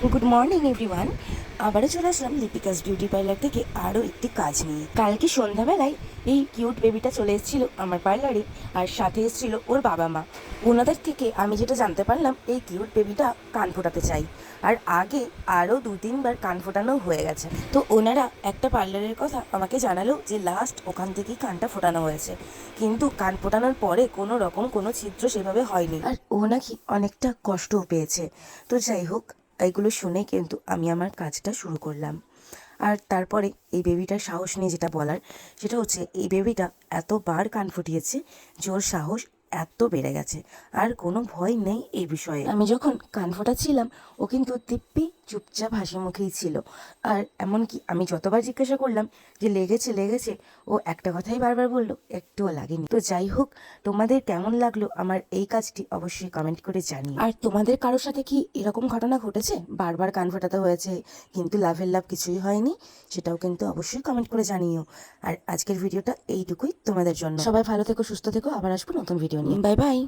Good morning everyone. আবারও চলে আসলাম লিপিকাস beauty parlour থেকে আরও একটি কাজ নিয়ে। কালকে সন্ধ্যাবেলায় এই কিউট বেবিটা চলে এসেছিলো আমার পার্লারে, আর সাথে এসেছিলো ওর বাবা মা। ওনাদের থেকে আমি যেটা জানতে পারলাম, এই কিউট বেবিটা কান ফোটাতে চাই, আর আগে আরও 2-3 বার কান ফোটানো হয়ে গেছে। তো ওনারা একটা পার্লারের কথা আমাকে জানালো যে লাস্ট ওখান থেকেই কানটা ফোটানো হয়েছে, কিন্তু কান ফোটানোর পরে কোনো রকম কোনো ছিদ্র সেভাবে হয়নি, আর ও নাকি অনেকটা কষ্টও পেয়েছে। তো যাই হোক, এইগুলো শুনে কিন্তু আমি আমার কাজটা শুরু করলাম। আর তারপরে এই বেবিটার সাহস নিয়ে যেটা বলার, সেটা হচ্ছে এই বেবিটা এতবার কান ফুটিয়েছে যে ওর সাহস এত বেড়ে গেছে, আর কোনো ভয় নেই এই বিষয়ে। আমি যখন কান ফোটাচ্ছিলাম ও কিন্তু দিব্যি চুপচাপ হাসি মুখেই ছিল। আর এমনকি আমি যতবার জিজ্ঞাসা করলাম যে লেগেছে লেগেছে, ও একটা কথাই বারবার বললো একটুও লাগেনি। তো যাই হোক, তোমাদের কেমন লাগলো আমার এই কাজটি অবশ্যই কমেন্ট করে জানিও। আর তোমাদের কারোর সাথে কি এরকম ঘটনা ঘটেছে, বারবার কান ফোটাতে হয়েছে কিন্তু লাভের লাভ কিছুই হয়নি? সেটাও কিন্তু অবশ্যই কমেন্ট করে জানিও। আর আজকের ভিডিওটা এইটুকুই তোমাদের জন্য। সবাই ভালো থেকো, সুস্থ থেকো, আবার আসবো নতুন ভিডিও নিয়ে। Bye bye.